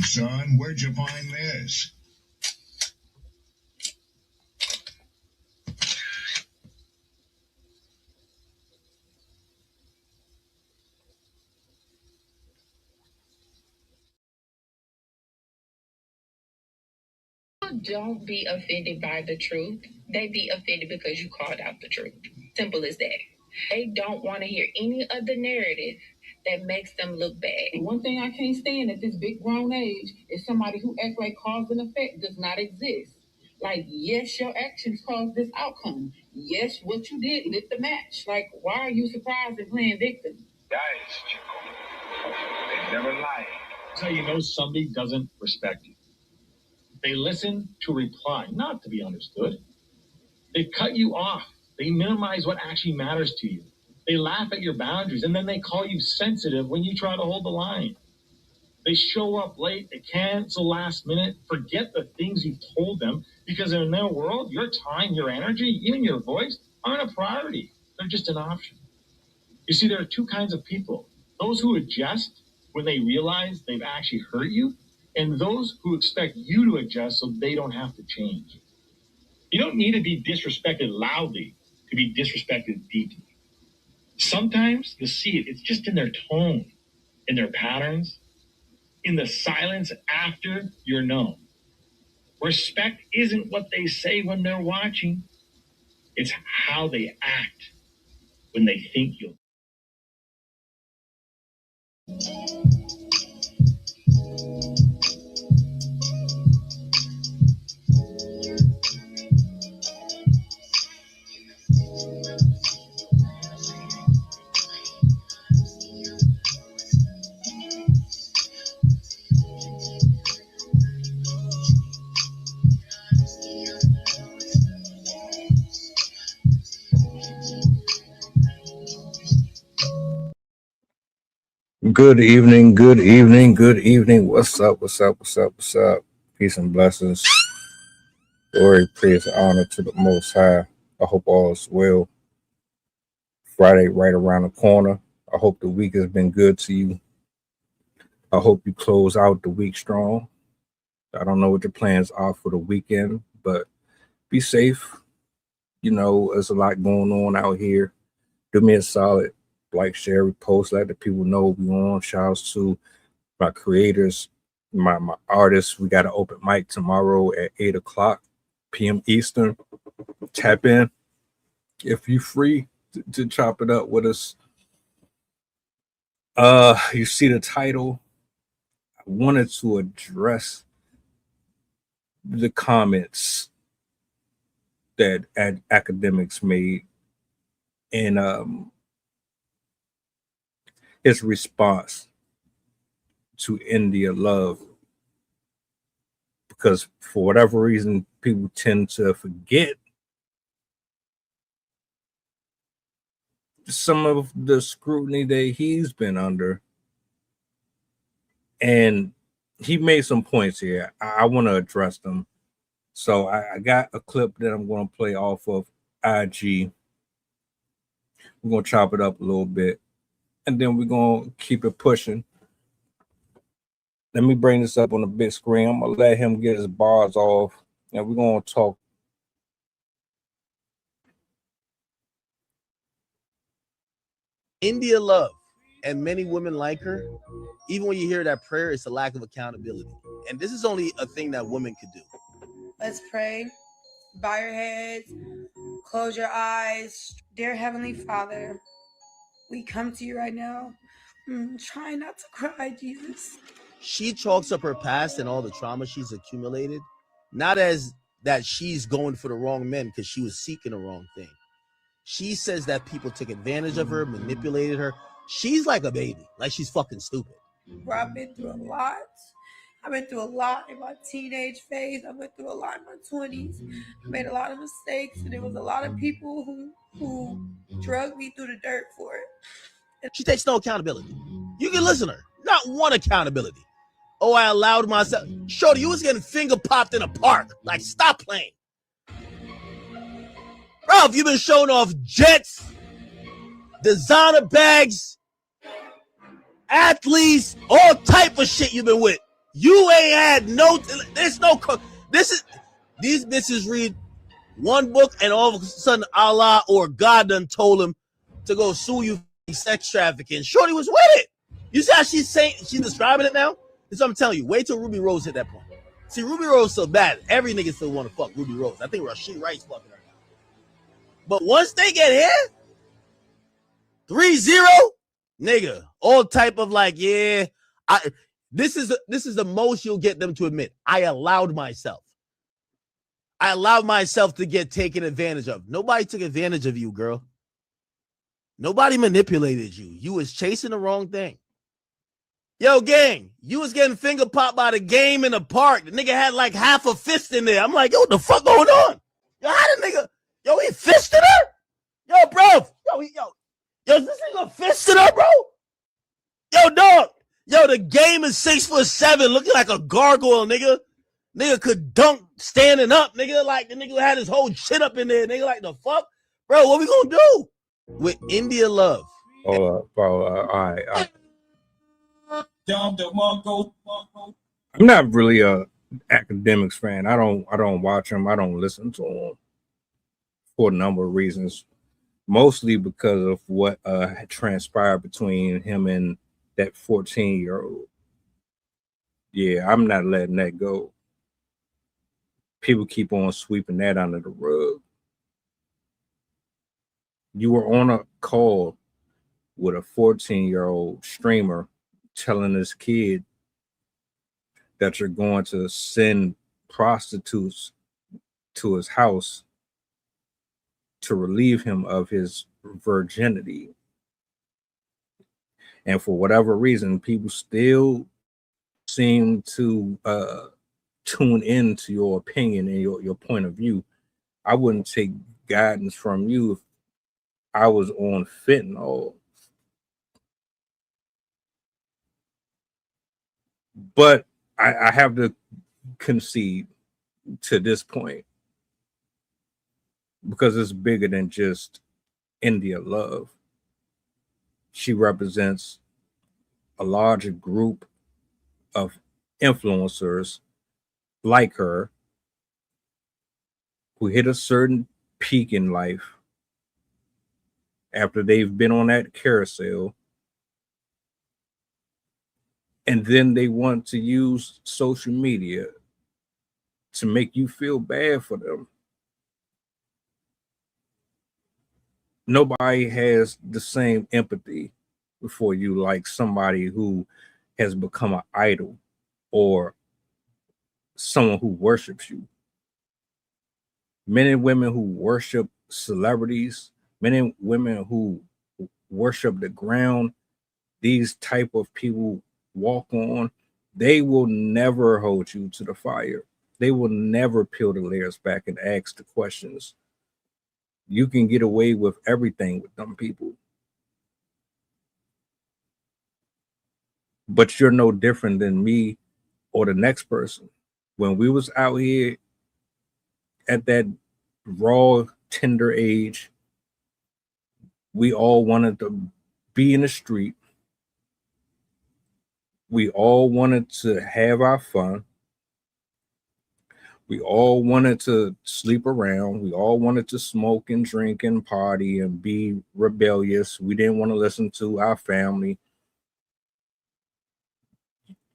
son. Where'd you find this? Don't be offended by the truth. They be offended because you called out the truth. Simple as that. They don't want to hear any other narrative that makes them look bad. One thing I can't stand at this big grown age is somebody who acts like cause and effect does not exist. Like, yes, your actions caused this outcome. Yes, what you did lit the match. Like, why are you surprised and playing victim? Guys, Chico. They never lie. That's how you know somebody doesn't respect you. They listen to reply, not to be understood. They cut you off. They minimize what actually matters to you. They laugh at your boundaries, and then they call you sensitive when you try to hold the line. They show up late, they cancel last minute, forget the things you've told them, because in their world, your time, your energy, even your voice aren't a priority. They're just an option. You see, there are two kinds of people. Those who adjust when they realize they've actually hurt you, and those who expect you to adjust so they don't have to change. You don't need to be disrespected loudly to be disrespected deeply. Sometimes you'll see it. It's just in their tone, in their patterns, in the silence after you're known. Respect isn't what they say when they're watching. It's how they act when they think you'll. Good evening, good evening, good evening. What's up, what's up, what's up, what's up? Peace and blessings. Glory, praise, and honor to the Most High. I hope all is well. Friday right around the corner. I hope the week has been good to you. I hope you close out the week strong. I don't know what your plans are for the weekend, but be safe. You know, there's a lot going on out here. Do me a solid. Like, share, repost, let the people know we on. Shouts to my creators, my artists. We got an open mic tomorrow at 8:00 p.m. Eastern. Tap in if you're free to chop it up with us. You see the title. I wanted to address the comments that Akademiks made and his response to India Love, because for whatever reason people tend to forget some of the scrutiny that he's been under, and he made some points here. I want to address them. So I got a clip that I'm going to play off of IG. We're going to chop it up a little bit, and then we're going to keep it pushing. Let me bring this up on the big screen. I'm going to let him get his bars off, and we're going to talk. India Love, and many women like her. Even when you hear that prayer, it's a lack of accountability. And this is only a thing that women could do. Let's pray. Bow your heads. Close your eyes. Dear Heavenly Father, we come to you right now. Try not to cry, Jesus. She chalks up her past and all the trauma she's accumulated, not as that she's going for the wrong men because she was seeking the wrong thing. She says that people took advantage of her, manipulated her. She's like a baby, like she's fucking stupid. Bro, I've been through a lot. I've been through a lot in my teenage phase. I went through a lot in my 20s. I made a lot of mistakes, and there was a lot of people who drugged me through the dirt for it. And she takes no accountability. You can listen to her. Not one accountability. Oh, I allowed myself. Shorty, you was getting finger popped in a park. Like, stop playing. Ralph, you've been showing off jets, designer bags, athletes, all type of shit you've been with. You ain't had no. There's no. These bitches read one book and all of a sudden Allah or God done told him to go sue you for sex trafficking. Shorty was with it. You see how she's saying, she's describing it now? That's what I'm telling you. Wait till Ruby Rose hit that point. See, Ruby Rose so bad. Every nigga still want to fuck Ruby Rose. I think Rashid Wright's fucking her now. But once they get here, 3-0, nigga, all type of like, yeah, this is the most you'll get them to admit. I allowed myself to get taken advantage of. Nobody took advantage of you, girl. Nobody manipulated you. You was chasing the wrong thing. Yo, gang, you was getting finger popped by the game in the park. The nigga had like half a fist in there. I'm like, yo, what the fuck going on? Yo, how the nigga? Yo, he fisted her? Yo, bro. Yo, is this nigga fisted her, bro? Yo, dog. Yo, the game is 6'7", looking like a gargoyle, nigga. Nigga could dunk standing up, nigga. Like, the nigga had his whole shit up in there, nigga. Like, the fuck? Bro, what we gonna do? With India Love. Bro, all right. I'm not really a Akademiks fan. I don't watch him. I don't listen to him for a number of reasons. Mostly because of what had transpired between him and that 14-year-old. Yeah, I'm not letting that go. People keep on sweeping that under the rug. You were on a call with a 14-year-old streamer telling this kid that you're going to send prostitutes to his house to relieve him of his virginity. And for whatever reason, people still seem to tune into your opinion and your point of view. I wouldn't take guidance from you if I was on fentanyl. But I have to concede to this point because it's bigger than just India Love. She represents a larger group of influencers like her who hit a certain peak in life after they've been on that carousel, and then they want to use social media to make you feel bad for them. Nobody has the same empathy for you like somebody who has become an idol or someone who worships you. Men and women who worship celebrities, men and women who worship the ground, these type of people walk on, they will never hold you to the fire. They will never peel the layers back and ask the questions. You can get away with everything with them people. But you're no different than me or the next person. When we was out here at that raw, tender age, we all wanted to be in the street. We all wanted to have our fun. We all wanted to sleep around. We all wanted to smoke and drink and party and be rebellious. We didn't want to listen to our family.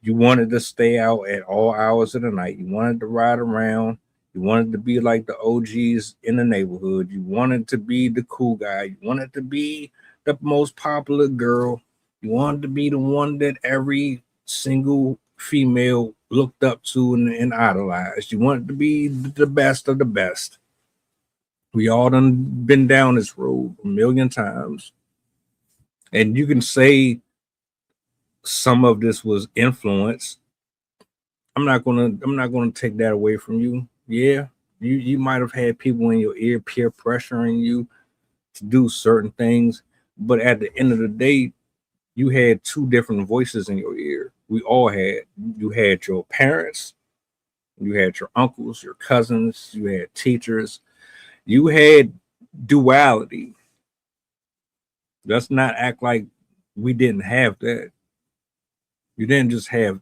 You wanted to stay out at all hours of the night. You wanted to ride around. You wanted to be like the OGs in the neighborhood. You wanted to be the cool guy. You wanted to be the most popular girl. You wanted to be the one that every single female looked up to and idolized. You wanted to be the best of the best. We all done been down this road a million times. And you can say some of this was influence. I'm not gonna take that away from you. Yeah, you might have had people in your ear peer pressuring you to do certain things, but at the end of the day, you had two different voices in your ear. We all had. You had your parents, you had your uncles, your cousins, you had teachers, you had duality. Let's not act like we didn't have that. You didn't just have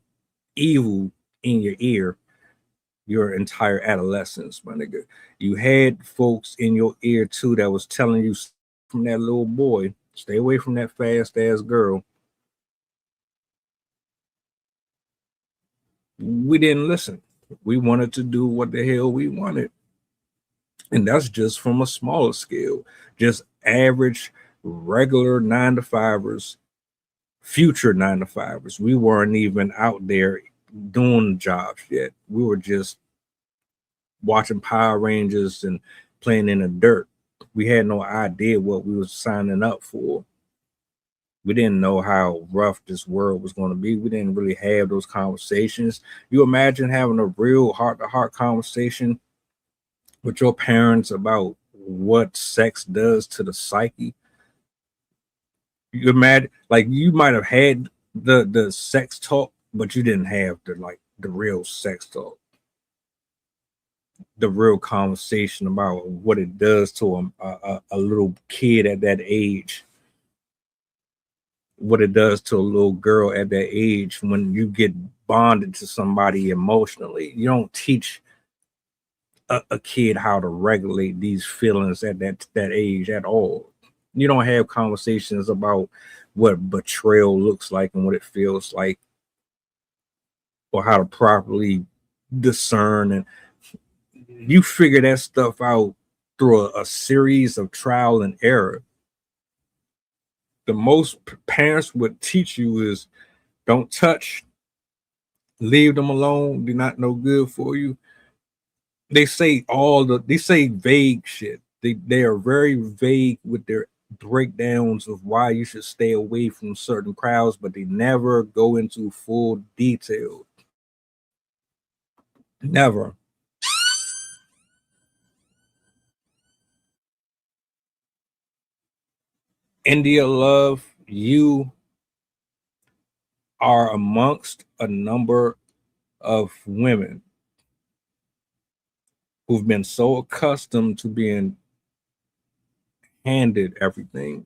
evil in your ear your entire adolescence, my nigga. You had folks in your ear too that was telling you from that little boy, stay away from that fast ass girl. We didn't listen. We wanted to do what the hell we wanted. And that's just from a smaller scale, just average, regular 9 to 5ers, future 9 to 5ers. We weren't even out there doing jobs yet. We were just watching Power Rangers and playing in the dirt. We had no idea what we was signing up for. We didn't know how rough this world was going to be. We didn't really have those conversations. You imagine having a real heart-to-heart conversation with your parents about what sex does to the psyche. You imagine, like, you might have had the sex talk, but you didn't have the real sex talk, the real conversation about what it does to a little kid at that age, what it does to a little girl at that age when you get bonded to somebody emotionally. You don't teach a kid how to regulate these feelings at that age at all. You don't have conversations about what betrayal looks like and what it feels like, or how to properly discern. And you figure that stuff out through a series of trial and error. The most parents would teach you is don't touch, leave them alone, they're not no good for you. They say vague shit. They are very vague with their breakdowns of why you should stay away from certain crowds, but they never go into full detail. Never. India Love, you are amongst a number of women who've been so accustomed to being handed everything,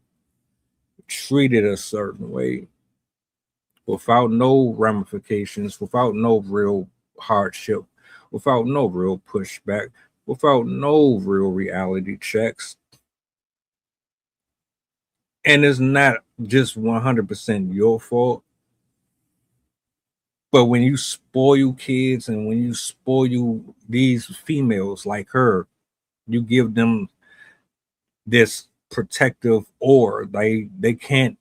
treated a certain way, without no ramifications, without no real hardship, without no real pushback, without no real reality checks. And it's not just 100% your fault. But when you spoil kids and when you spoil these females like her, you give them this protective aura. They can't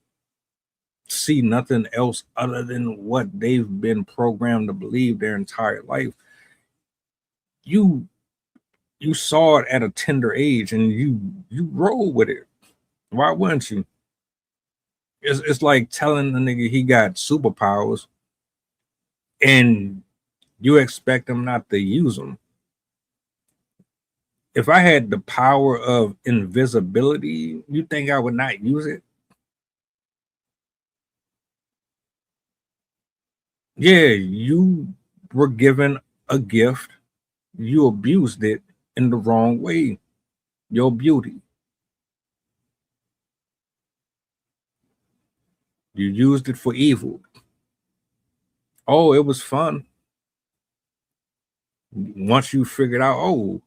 see nothing else other than what they've been programmed to believe their entire life. You saw it at a tender age and you roll with it. Why wouldn't you? It's like telling the nigga he got superpowers and you expect him not to use them. If I had the power of invisibility, you think I would not use it? Yeah, you were given a gift, you abused it in the wrong way. Your beauty. You used it for evil. Oh, it was fun. Once you figured out, oh,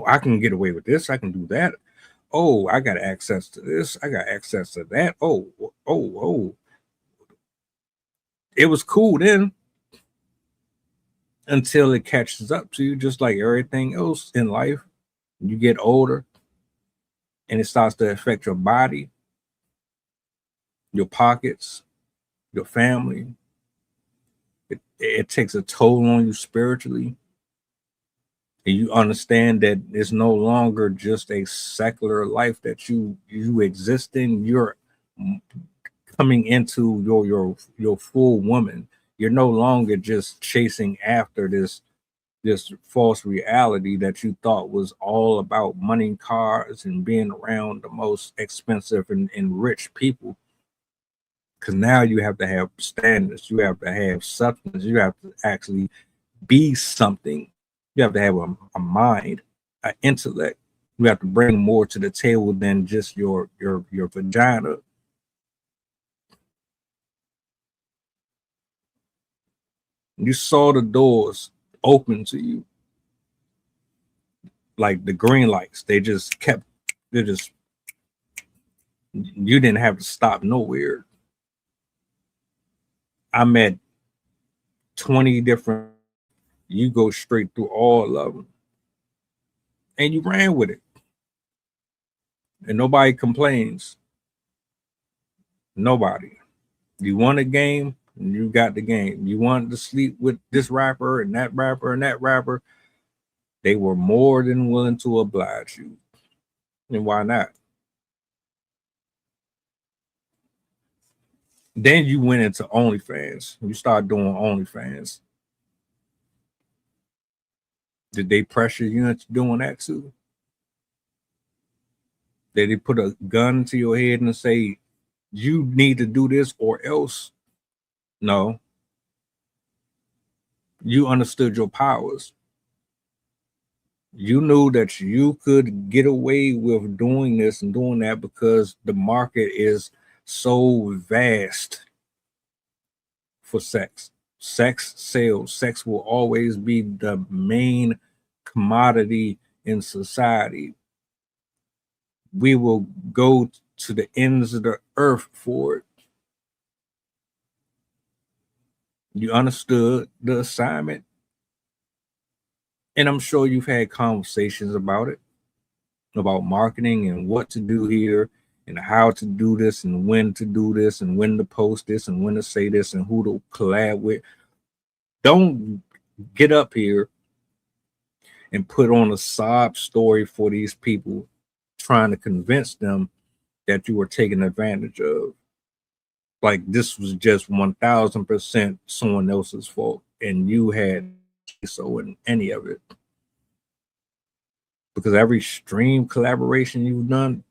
I can get away with this, I can do that. Oh, I got access to this, I got access to that. Oh. It was cool then until it catches up to you, just like everything else in life. You get older and it starts to affect your body, your pockets, your family. It takes a toll on you spiritually. And you understand that it's no longer just a secular life that you exist in. You're coming into your full woman. You're no longer just chasing after this false reality that you thought was all about money, cars, and being around the most expensive and rich people. Because now you have to have standards, you have to have substance, you have to actually be something. You have to have a mind, an intellect. You have to bring more to the table than just your vagina. You saw the doors open to you, like the green lights. They just, you didn't have to stop nowhere. I met 20 different, you go straight through all of them. And you ran with it. And nobody complains. Nobody. You won a game, and you got the game. You wanted to sleep with this rapper and that rapper and that rapper. They were more than willing to oblige you. And why not? Then you went into OnlyFans. You started doing OnlyFans. Did they pressure you into doing that too? Did they put a gun to your head and say, you need to do this or else? No. You understood your powers. You knew that you could get away with doing this and doing that because the market is so vast for sex. Sex sells. Sex will always be the main commodity in society. We will go to the ends of the earth for it. You understood the assignment. And I'm sure you've had conversations about it, about marketing and what to do here and how to do this and when to do this and when to post this and when to say this and who to collab with. Don't get up here and put on a sob story for these people trying to convince them that you were taken advantage of. Like this was just 1000% someone else's fault and you had so in any of it. Because every stream collaboration you've done,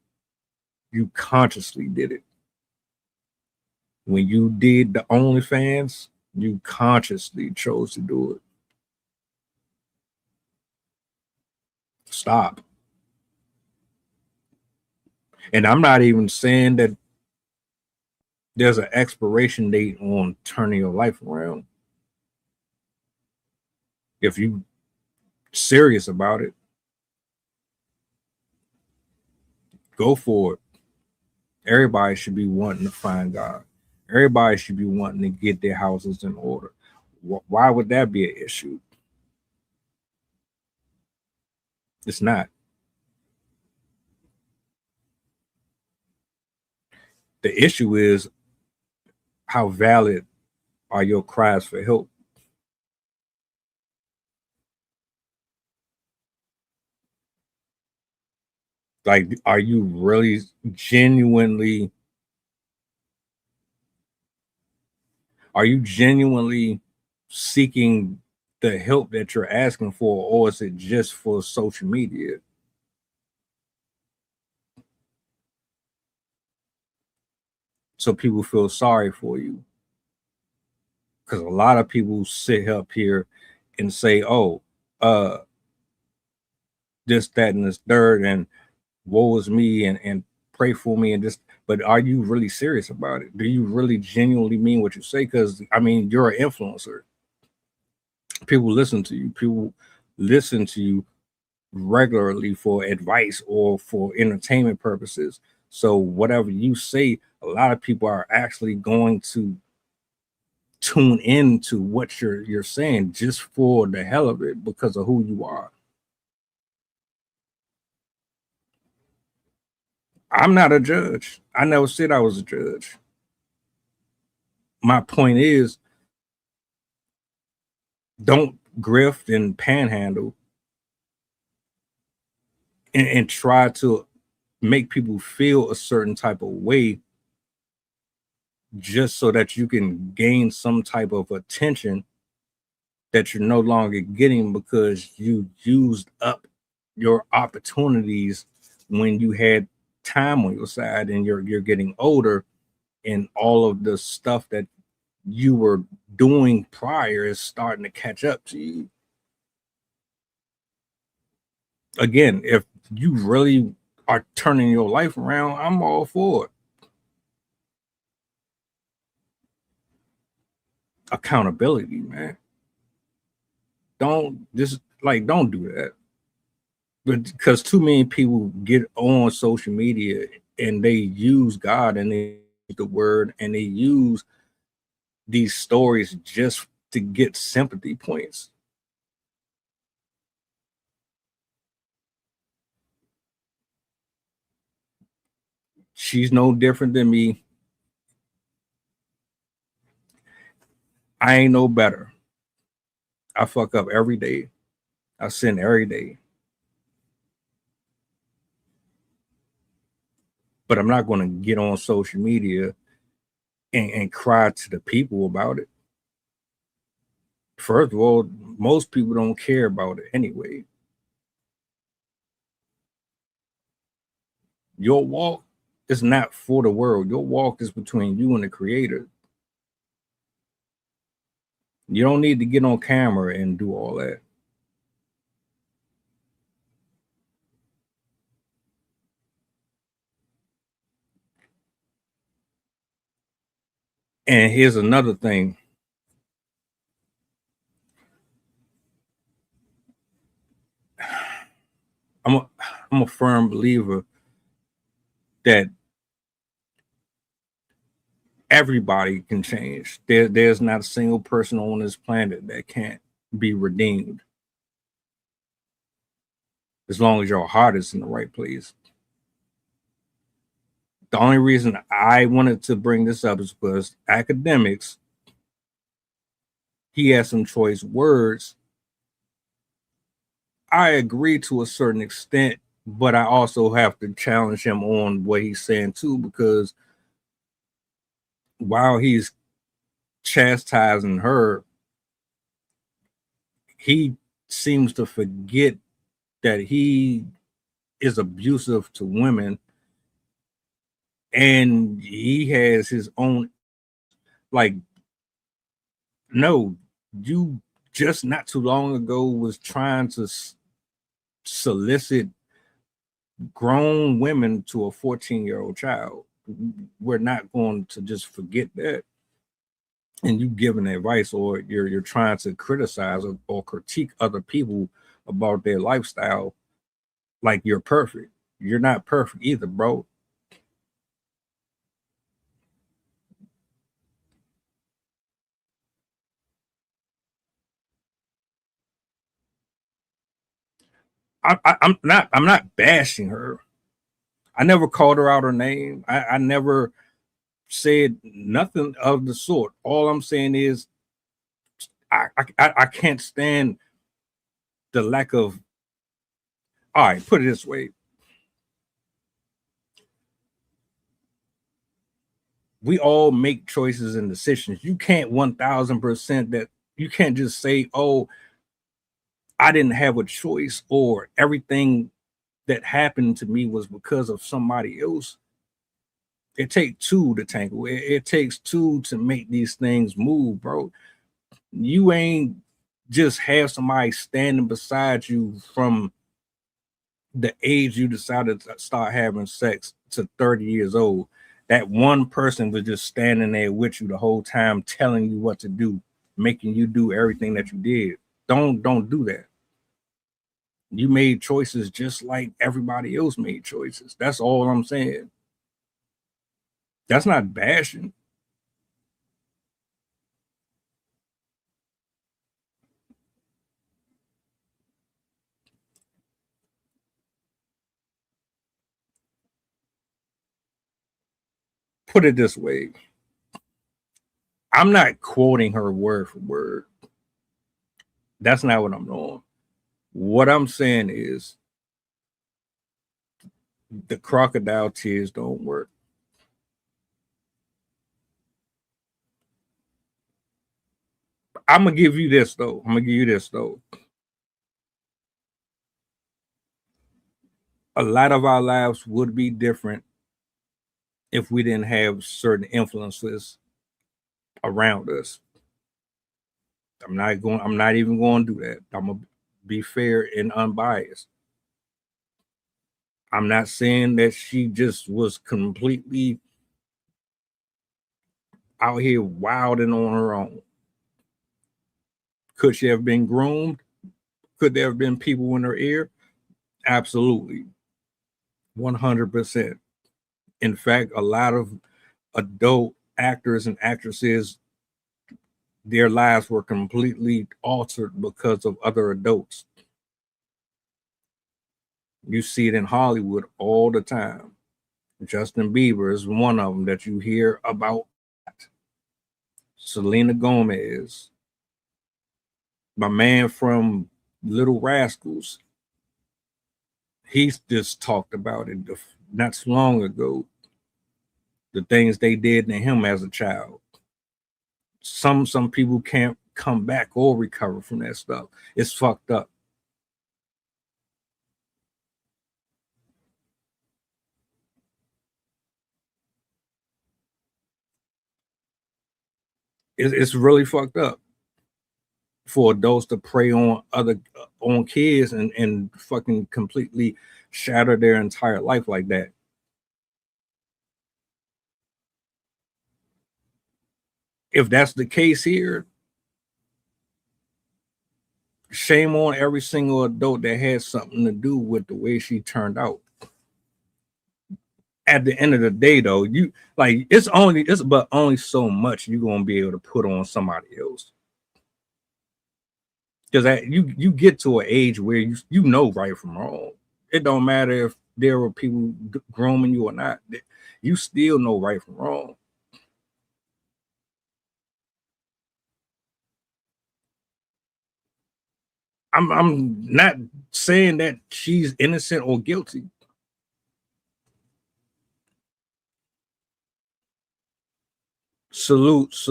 you consciously did it. When you did the OnlyFans, you consciously chose to do it. Stop. And I'm not even saying that there's an expiration date on turning your life around. If you're serious about it, go for it. Everybody should be wanting to find God. Everybody should be wanting to get their houses in order. Why would that be an issue? It's not. The issue is how valid are your cries for help? Like, are you really genuinely seeking the help that you're asking for, or is it just for social media? So people feel sorry for you. Because a lot of people sit up here and say, oh, this, that, and this third, and woe is me, and pray for me, and this. But are you really serious about it? Do you really genuinely mean what you say? Because, I mean, you're an influencer. People listen to you. People listen to you regularly for advice or for entertainment purposes. So whatever you say, a lot of people are actually going to tune into what you're saying just for the hell of it because of who you are. I'm not a judge. I never said I was a judge. My point is, don't grift and panhandle and try to make people feel a certain type of way just so that you can gain some type of attention that you're no longer getting because you used up your opportunities when you had time on your side and you're getting older, and all of the stuff that you were doing prior is starting to catch up to you. Again, if you really are turning your life around, I'm all for it. Accountability, man. Don't don't do that. But because too many people get on social media and they use God and they use the word and they use these stories just to get sympathy points. She's no different than me. I ain't no better. I fuck up every day. I sin every day. But I'm not going to get on social media and cry to the people about it. First of all, most people don't care about it anyway. Your walk is not for the world. Your walk is between you and the creator. You don't need to get on camera and do all that. And here's another thing. I'm a firm believer that everybody can change. There's not a single person on this planet that can't be redeemed as long as your heart is in the right place. The only reason I wanted to bring this up is because Akademiks, he has some choice words. I agree to a certain extent, but I also have to challenge him on what he's saying too, because while he's chastising her, he seems to forget that he is abusive to women and he has his own, like, no, you just not too long ago was trying to solicit grown women to a 14-year-old child. We're not going to just forget that. And you giving advice, or you're trying to criticize or critique other people about their lifestyle like you're perfect. You're not perfect either, bro. I'm not bashing her. I never called her out her name. I never said nothing of the sort. All I'm saying is I can't stand the lack of. All right, put it this way: we all make choices and decisions. You can't 1,000% that you can't just say, "Oh, I didn't have a choice," or everything that happened to me was because of somebody else. It takes two to tangle. It takes two to make these things move, bro. You ain't just have somebody standing beside you from the age you decided to start having sex to 30 years old. That one person was just standing there with you the whole time, telling you what to do, making you do everything that you did. Don't do that. You made choices just like everybody else made choices. That's all I'm saying. That's not bashing. Put it this way. I'm not quoting her word for word. That's not what I'm doing. What I'm saying is the crocodile tears don't work. I'm gonna give you this though. A lot of our lives would be different if we didn't have certain influences around us. I'm not even going to do that. I'm gonna be fair and unbiased. I'm not saying that she just was completely out here wilding on her own. Could she have been groomed? Could there have been people in her ear? Absolutely. 100%. In fact, a lot of adult actors and actresses, their lives were completely altered because of other adults. You see it in Hollywood all the time. Justin Bieber is one of them that you hear about. Selena Gomez, my man from Little Rascals, he's just talked about it not so long ago. The things they did to him as a child. Some people can't come back or recover from that stuff. It's fucked up. It's really fucked up for adults to prey on kids and fucking completely shatter their entire life like that. If that's the case here, shame on every single adult that had something to do with the way she turned out. At the end of the day, though, you like it's but only so much you're gonna be able to put on somebody else. Because you get to an age where you know right from wrong. It don't matter if there were people grooming you or not. You still know right from wrong. I'm not saying that she's innocent or guilty. Salutes.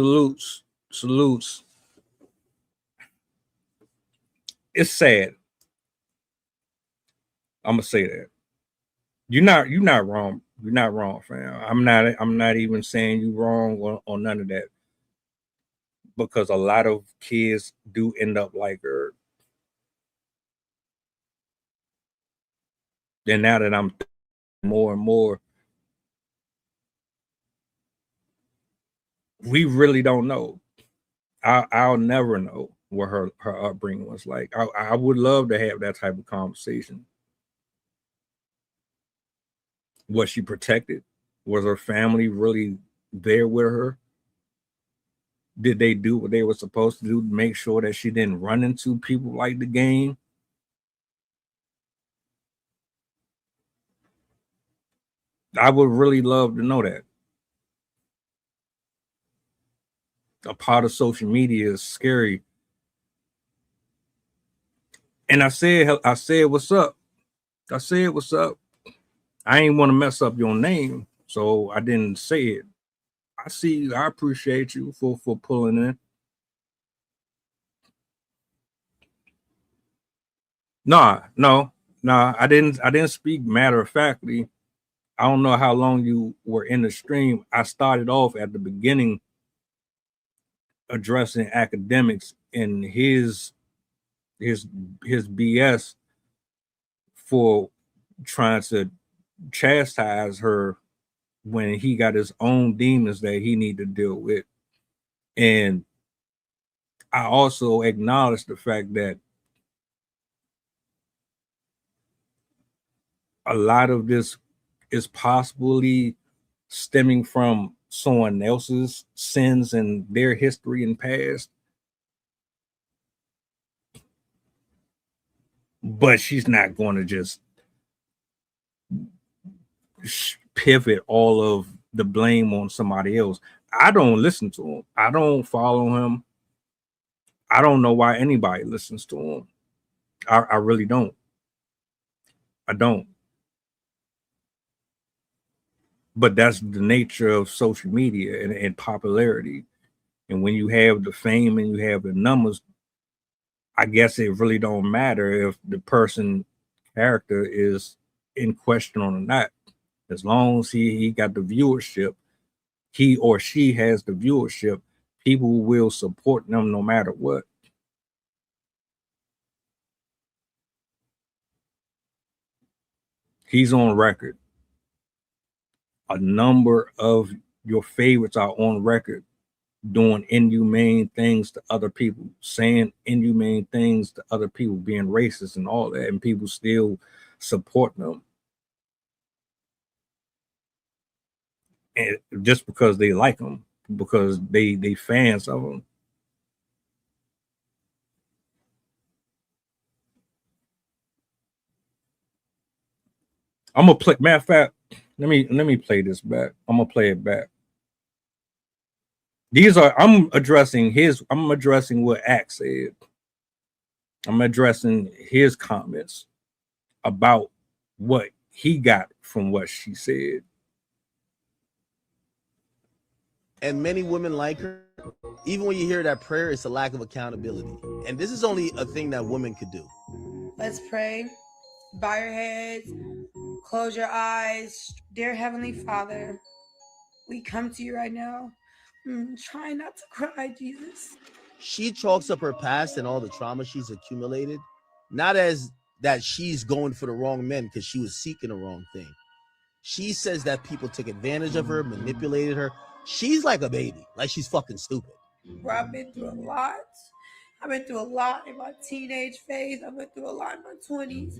It's sad. I'm gonna say that. You're not wrong. You're not wrong, fam. I'm not even saying you wrong or none of that. Because a lot of kids do end up like her. And now that I'm more and more, we really don't know. I'll never know what her upbringing was like. I would love to have that type of conversation. Was she protected? Was her family really there with her? Did they do what they were supposed to do to make sure that she didn't run into people like the game? I would really love to know that. A part of social media is scary. And I said, what's up? I said, what's up? I ain't want to mess up your name, so I didn't say it. I see. I appreciate you for pulling in. No. I didn't speak matter of factly. I don't know how long you were in the stream. I started off at the beginning addressing Akademiks and his BS for trying to chastise her when he got his own demons that he need to deal with. And I also acknowledge the fact that a lot of this is possibly stemming from someone else's sins and their history and past. But she's not going to just pivot all of the blame on somebody else. I don't listen to him. I don't follow him. I don't know why anybody listens to him. I really don't. I don't. But that's the nature of social media and popularity. And when you have the fame and you have the numbers, I guess it really don't matter if the person character is in question or not. As long as he got the viewership, he or she has the viewership, people will support them no matter what. He's on record. A number of your favorites are on record doing inhumane things to other people, saying inhumane things to other people, being racist and all that, and people still support them. And just because they like them, because they fans of them. I'm gonna play. Matter of fact, let me play this back. I'm gonna play it back. These are I'm addressing what Axe said. I'm addressing his comments about what he got from what she said. And many women like her. Even when you hear that prayer, it's a lack of accountability. And this is only a thing that women could do. Let's pray. Bow your heads. Close your eyes. Dear Heavenly Father, we come to you right now. Try not to cry, Jesus. She chalks up her past and all the trauma she's accumulated, not as that she's going for the wrong men because she was seeking the wrong thing. She says that people took advantage of her, manipulated her. She's like a baby, like she's fucking stupid. Bro, I've been through a lot. I've been through a lot in my teenage phase. I went through a lot in my 20s.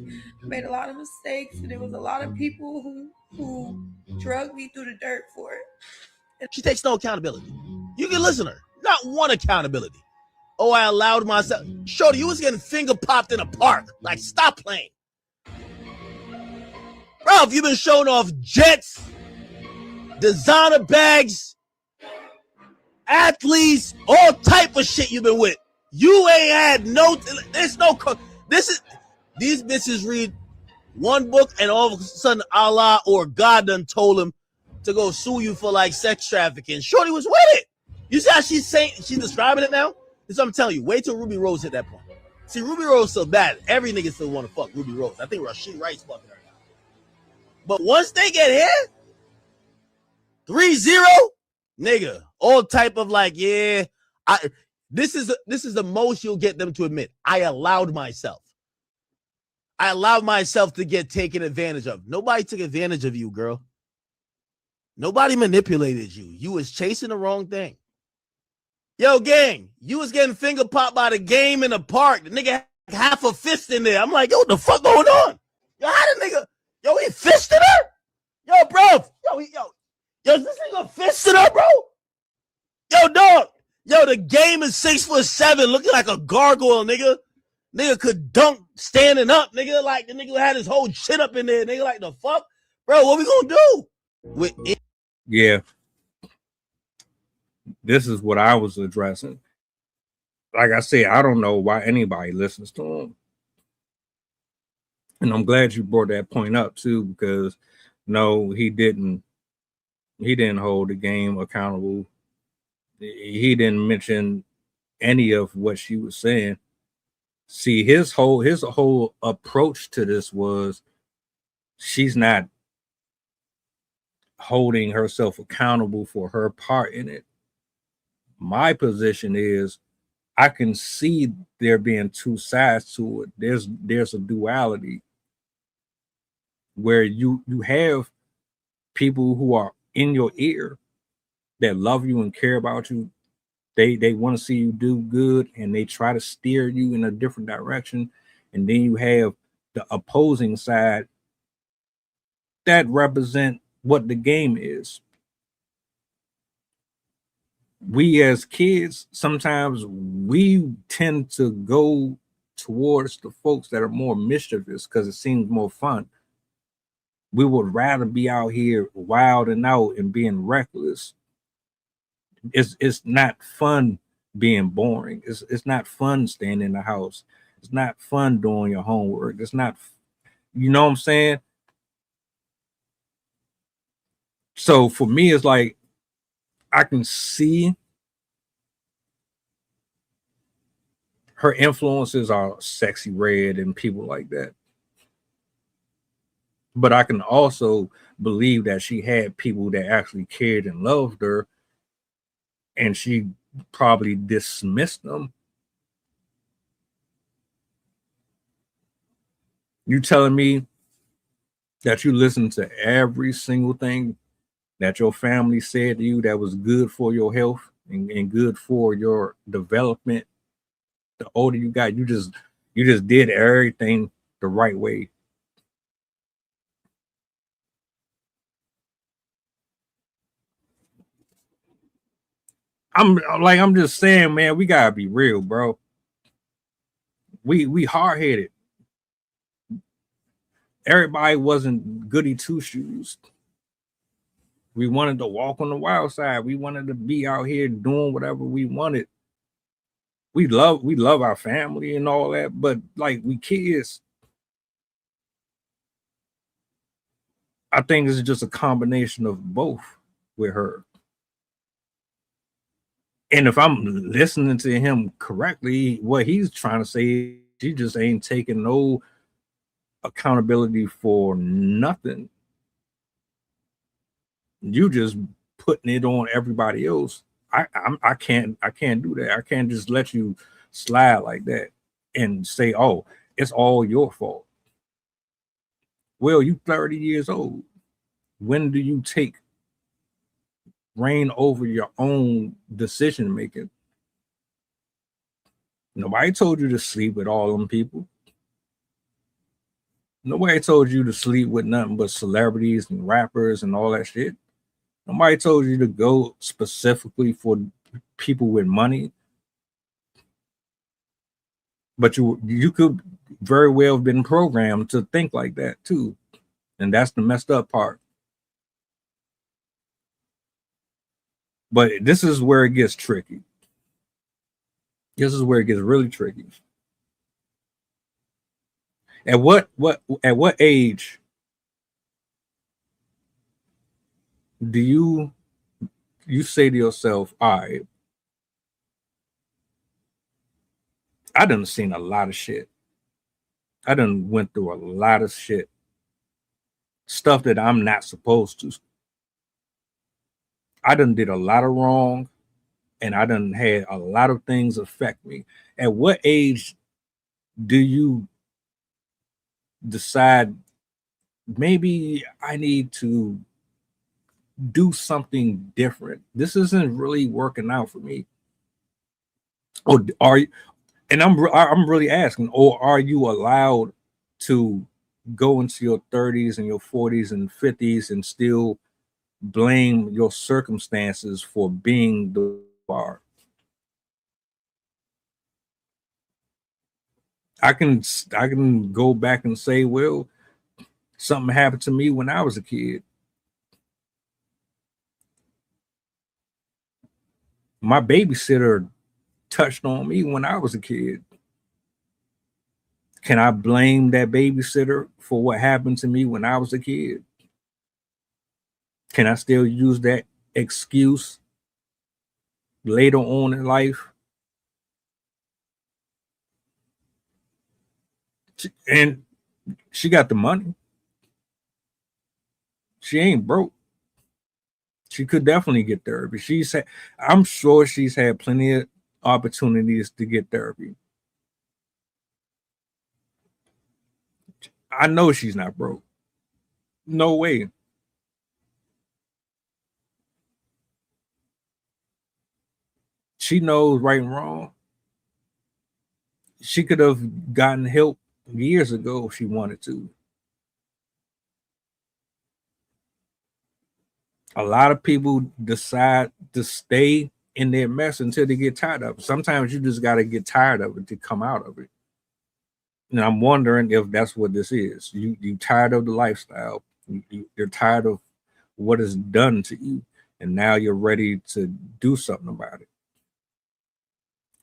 I made a lot of mistakes, and there was a lot of people who drugged me through the dirt for it. She takes no accountability. You can listen to her. Not one accountability. Oh, I allowed myself. Shorty, you was getting finger popped in a park. Like, stop playing. Ralph, you've been showing off jets, designer bags, athletes, all type of shit you've been with. You ain't had no, there's no, these bitches read one book and all of a sudden Allah or God done told him to go sue you for like sex trafficking. Shorty was with it. You see how she's saying, she's describing it now? That's what I'm telling you. Wait till Rubi Rose hit that point. See, Rubi Rose so bad. Every nigga still want to fuck Rubi Rose. I think Rashid Wright's fucking her now. But once they get here, 3-0, nigga, all type of like, yeah, this is the most you'll get them to admit. I allowed myself to get taken advantage of. Nobody took advantage of you, girl. Nobody manipulated you. You was chasing the wrong thing. Yo, gang, you was getting finger popped by the game in the park. The nigga had half a fist in there. I'm like, yo, what the fuck going on? Yo, how the nigga? Yo, he fisted her? Yo, bro. Yo, this nigga fisted her, bro? Yo, dog. Yo, the game is 6'7", looking like a gargoyle, nigga. Nigga could dunk standing up, nigga. Like, the nigga had his whole shit up in there, nigga. Like, the fuck? Bro, what we gonna do? Yeah. This is what I was addressing. Like I said, I don't know why anybody listens to him. And I'm glad you brought that point up too, because no, he didn't hold the game accountable. He didn't mention any of what she was saying. See, his whole approach to this was she's not holding herself accountable for her part in it. My position is I can see there being two sides to it. There's a duality where you have people who are in your ear that love you and care about you. They want to see you do good and they try to steer you in a different direction. And then you have the opposing side that represent what the game is. We as kids, sometimes we tend to go towards the folks that are more mischievous because it seems more fun. We would rather be out here wilding out and being reckless. It's not fun being boring. It's not fun staying in the house. It's not fun doing your homework. It's not, you know what I'm saying? So for me, it's like I can see her influences are Sexy Red and people like that. But I can also believe that she had people that actually cared and loved her, and she probably dismissed them. You telling me that you listened to every single thing that your family said to you that was good for your health, and good for your development. The older you got, you just did everything the right way. I'm just saying, man, we gotta be real, bro. We hard headed. Everybody wasn't goody two shoes. We wanted to walk on the wild side. We wanted to be out here doing whatever we wanted. We love our family and all that, but like we kids, I think it's just a combination of both with her. And if I'm listening to him correctly, what he's trying to say, she just ain't taking no accountability for nothing. You just putting it on everybody else. I can't do that. I can't just let you slide like that and say, oh, it's all your fault. Well, you 30 years old. When do you take reign over your own decision making? Nobody told you to sleep with all them people. Nobody told you to sleep with nothing but celebrities and rappers and all that shit. Nobody told you to go specifically for people with money. But you could very well have been programmed to think like that too. And that's the messed up part. But this is where it gets tricky. This is where it gets really tricky. At what age do you say to yourself, all right, I done seen a lot of shit. I done went through a lot of shit. Stuff that I'm not supposed to. I done did a lot of wrong, and I done had a lot of things affect me. At what age do you decide maybe I need to do something different? This isn't really working out for me. Or are you, and I'm really asking, or are you allowed to go into your 30s and your 40s and 50s and still blame your circumstances for being the way you are? I can go back and say, well, something happened to me when I was a kid. My babysitter touched on me when I was a kid. Can I blame that babysitter for what happened to me when I was a kid? Can I still use that excuse later on in life? And she got the money. She ain't broke. She could definitely get therapy. I'm sure she's had plenty of opportunities to get therapy. I know she's not broke. No way. She knows right and wrong. She could have gotten help years ago if she wanted to. A lot of people decide to stay in their mess until they get tired of it. Sometimes you just got to get tired of it to come out of it. And I'm wondering if that's what this is. You tired of the lifestyle. You're tired of what is done to you, and now you're ready to do something about it,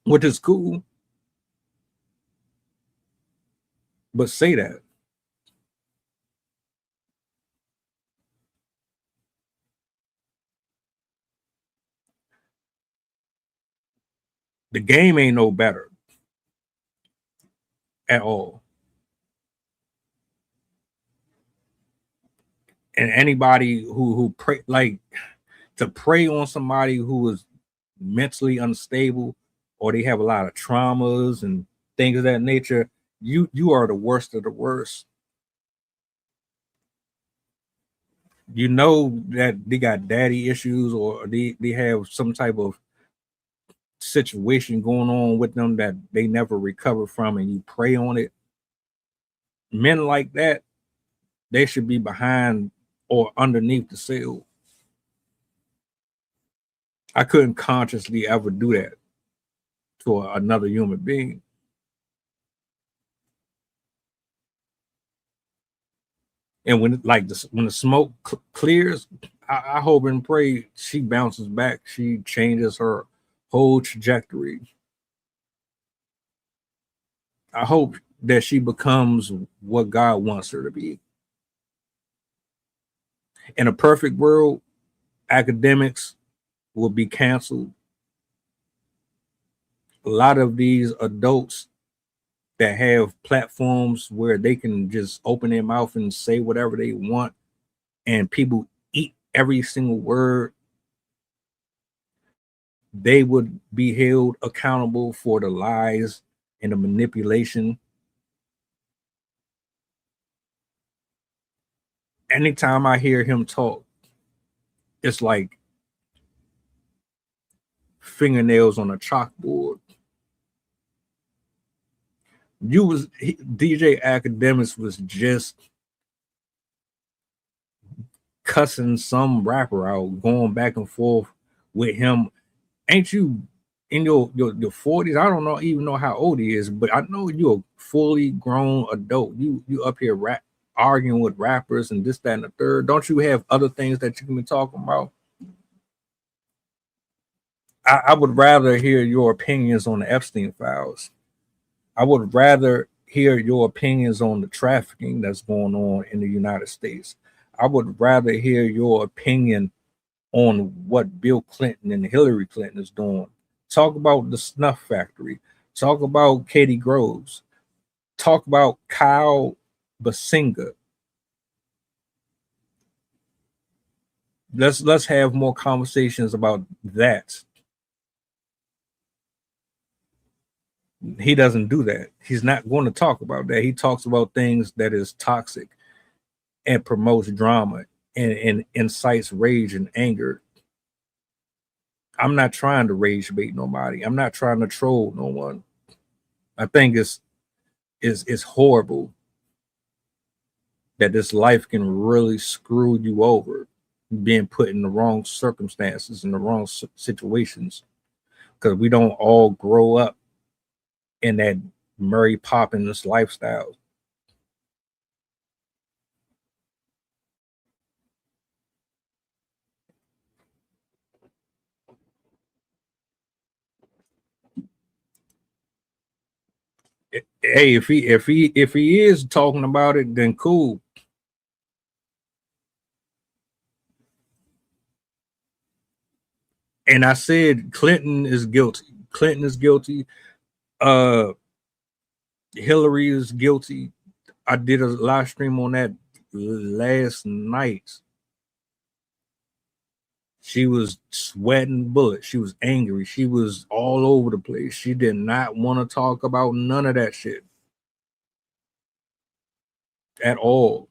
which is cool. But say that. The game ain't no better at all. And anybody who pray like to prey on somebody who is mentally unstable or they have a lot of traumas and things of that nature, you are the worst of the worst. You know that they got daddy issues or they have some type of situation going on with them that they never recover from, and you prey on it. Men like that, they should be behind or underneath the cell. I couldn't consciously ever do that to another human being. And when when the smoke clears, I hope and pray she bounces back. She changes her whole trajectory. I hope that she becomes what God wants her to be. In a perfect world, Akademiks will be canceled. A lot of these adults that have platforms where they can just open their mouth and say whatever they want, and people eat every single word, they would be held accountable for the lies and the manipulation. Anytime I hear him talk, it's like fingernails on a chalkboard. DJ Akademiks was just cussing some rapper out, going back and forth with him. Ain't you in your 40s? I don't even know how old he is, but I know you're a fully grown adult. You up here arguing with rappers and this, that, and the third. Don't you have other things that you can be talking about? I would rather hear your opinions on the Epstein files. I would rather hear your opinions on the trafficking that's going on in the United States. I would rather hear your opinion on what Bill Clinton and Hillary Clinton is doing. Talk about the snuff factory. Talk about Katie Groves. Talk about Kyle Basinga. Let's have more conversations about that. He doesn't do that. He's not going to talk about that. He talks about things that is toxic and promotes drama and incites rage and anger. I'm not trying to rage bait nobody. I'm not trying to troll no one. I think it's horrible that this life can really screw you over, being put in the wrong circumstances, in the wrong situations, because we don't all grow up in that Mary Poppins lifestyle. Hey, if he is talking about it, then cool. And I said Clinton is guilty. Clinton is guilty. Hillary is guilty. I did a live stream on that last night. She was sweating bullets. She was angry. She was all over the place. She did not want to talk about none of that shit at all.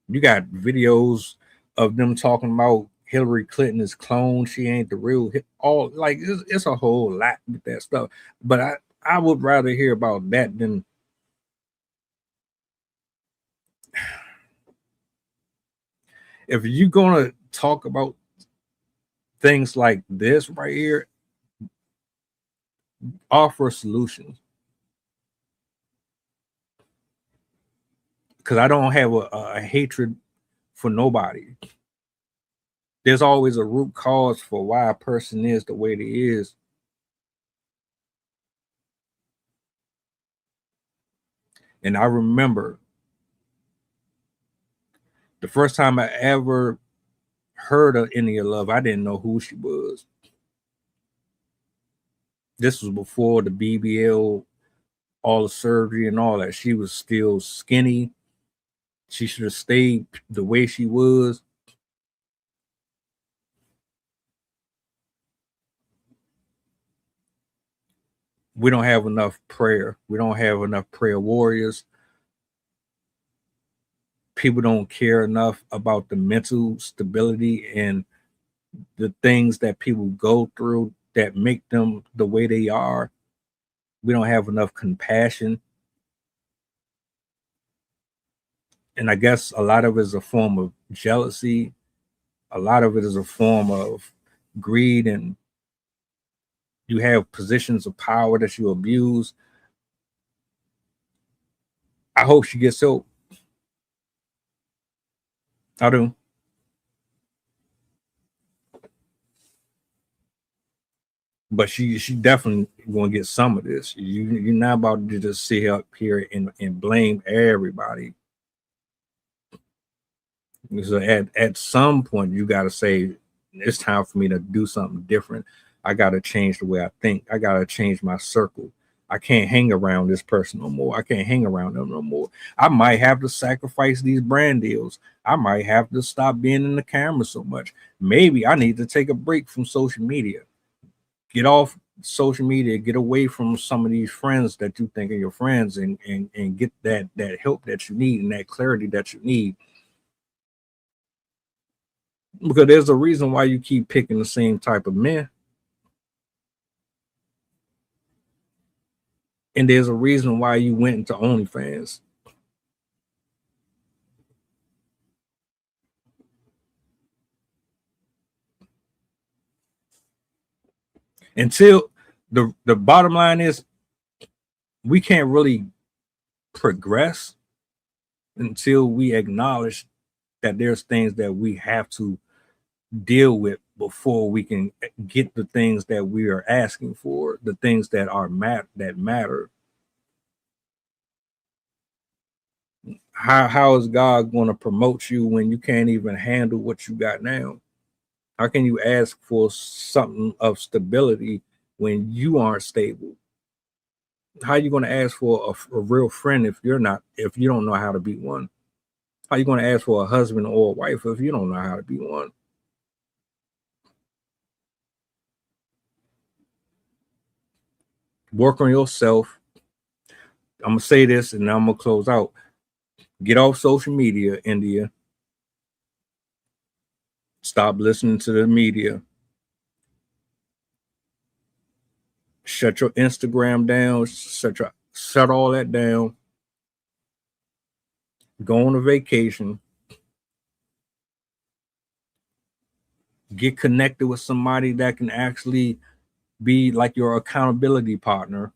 You got videos of them talking about Hillary Clinton is clone. She ain't the real. All like it's a whole lot with that stuff. But I would rather hear about that than if you're gonna talk about things like this right here, offer solutions. Because I don't have a hatred for nobody. There's always a root cause for why a person is the way they is. And I remember the first time I ever heard of Any of Love, I didn't know who she was. This was before the BBL, all the surgery and all that. She was still skinny. She should have stayed the way she was. We don't have enough prayer. We don't have enough prayer warriors. People don't care enough about the mental stability and the things that people go through that make them the way they are. We don't have enough compassion. And I guess a lot of it is a form of jealousy. A lot of it is a form of greed, and you have positions of power that you abuse. I hope she gets help. I do. But she definitely gonna get some of this. You're not about to just sit up here and blame everybody. So at some point you gotta say it's time for me to do something different. I gotta change the way I think. I gotta change my circle. I can't hang around this person no more. I can't hang around them no more. I might have to sacrifice these brand deals. I might have to stop being in the camera so much. Maybe I need to take a break from social media. Get off social media, get away from some of these friends that you think are your friends, and get that help that you need and that clarity that you need. Because there's a reason why you keep picking the same type of men. And there's a reason why you went into OnlyFans. Until the bottom line is we can't really progress until we acknowledge that there's things that we have to deal with before we can get the things that we are asking for, the things that are that matter. How is God going to promote you when you can't even handle what you got now? How can you ask for something of stability when you aren't stable? How are you going to ask for a real friend if you don't know how to be one? How are you going to ask for a husband or a wife if you don't know how to be one? Work on yourself. I'm gonna say this and I'm gonna close out. Get off social media, India. Stop listening to the media. Shut your Instagram down. Shut all that down. Go on a vacation. Get connected with somebody that can actually be like your accountability partner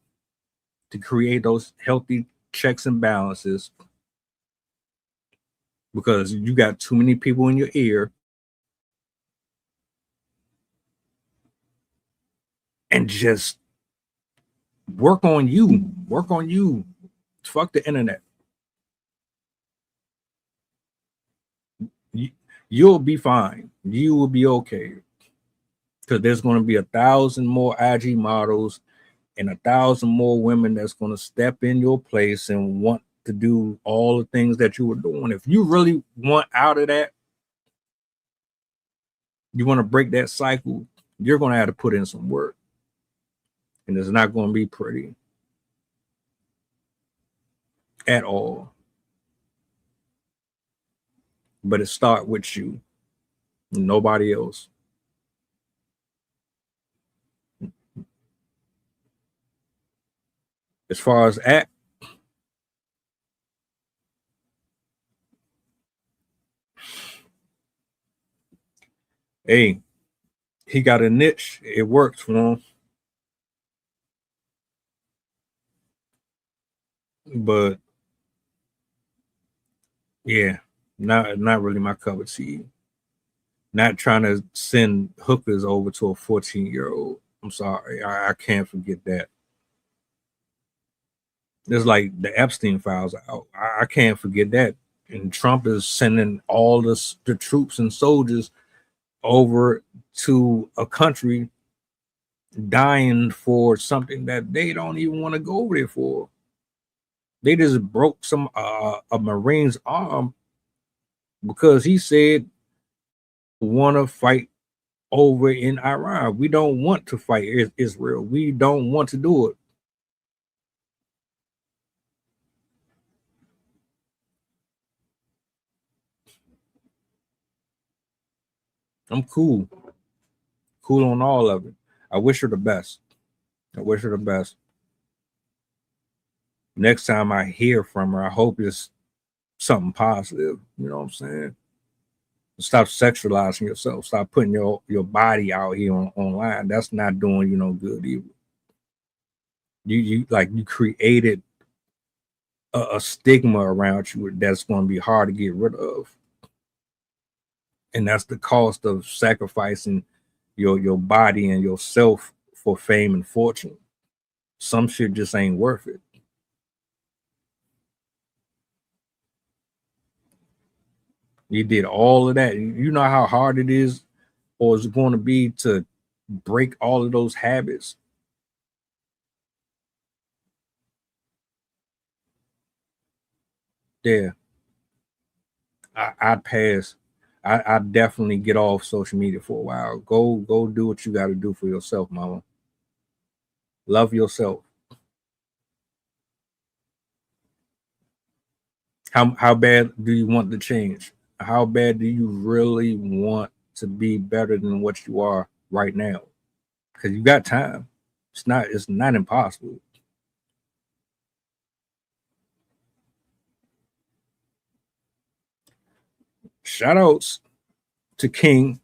to create those healthy checks and balances, because you got too many people in your ear. And just work on you. Work on you. Fuck the internet. You'll be fine. You will be okay. Because there's going to be 1,000 more IG models and 1,000 more women that's going to step in your place and want to do all the things that you were doing. If you really want out of that, you want to break that cycle, you're going to have to put in some work. And it's not going to be pretty at all. But it starts with you, nobody else. As far as act, hey, he got a niche. It works for him. But yeah, not really my cup of tea. Not trying to send hookers over to a 14-year-old. I'm sorry, I can't forget that. There's like the Epstein files out. I can't forget that. And Trump is sending all the troops and soldiers over to a country dying for something that they don't even want to go over there for. They just broke a Marine's arm because he said want to fight over in Iran. We don't want to fight Israel. We don't want to do it. I'm cool on all of it. I wish her the best. I wish her the best. Next time I hear from her, I hope it's something positive. You know what I'm saying? Stop sexualizing yourself. Stop putting your body out here online. That's not doing you no good either. You created a stigma around you that's going to be hard to get rid of, and that's the cost of sacrificing your body and yourself for fame and fortune. Some shit just ain't worth it. You did all of that. You know how hard it is, or is it going to be to break all of those habits? Yeah, I'd pass. I'd definitely get off social media for a while. Go do what you got to do for yourself, mama. Love yourself. How bad do you want to change? How bad do you really want to be better than what you are right now? Because you got time. It's not impossible. Shout outs to King.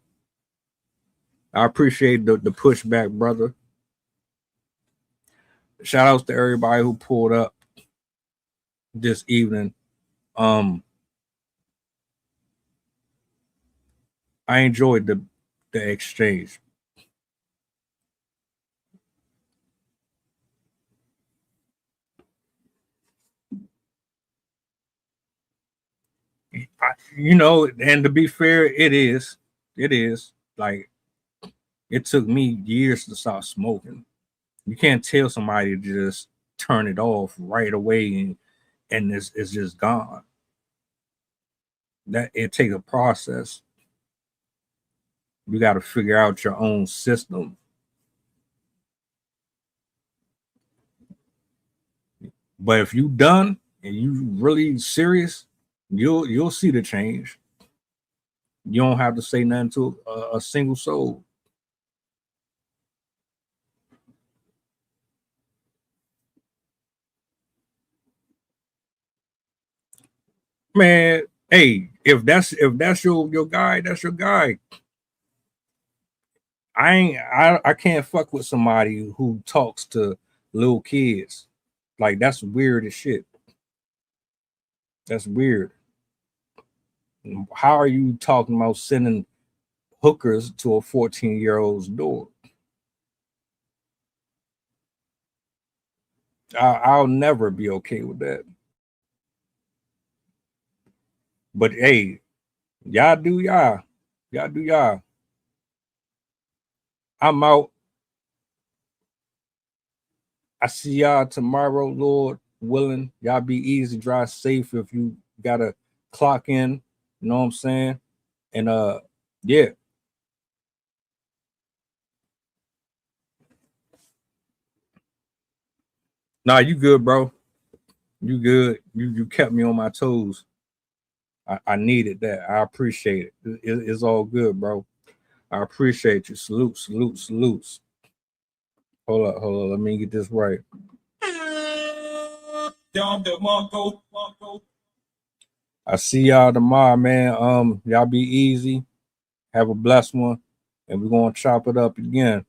I appreciate the pushback, brother. Shout outs to everybody who pulled up this evening. I enjoyed the exchange. And to be fair, it is like it took me years to stop smoking. You can't tell somebody to just turn it off right away and it's just gone. That it takes a process. You got to figure out your own system. But if you done and you really serious, you'll see the change. You don't have to say nothing to a single soul. Man, hey, if that's your guy, that's your guy. I can't fuck with somebody who talks to little kids. Like that's weird as shit. That's weird. How are you talking about sending hookers to a 14-year-old's door? I'll never be okay with that. But hey, y'all do y'all. Y'all do y'all. I'm out. I see y'all tomorrow, Lord willing. Y'all be easy, drive safe if you gotta clock in. You know what I'm saying? And yeah. Nah, you good, bro. You good. You kept me on my toes. I needed that. I appreciate it's all good, bro. I appreciate you. Salute, salute, salutes. Hold up. Let me get this right. I see y'all tomorrow, man. Y'all be easy. Have a blessed one. And we're gonna chop it up again.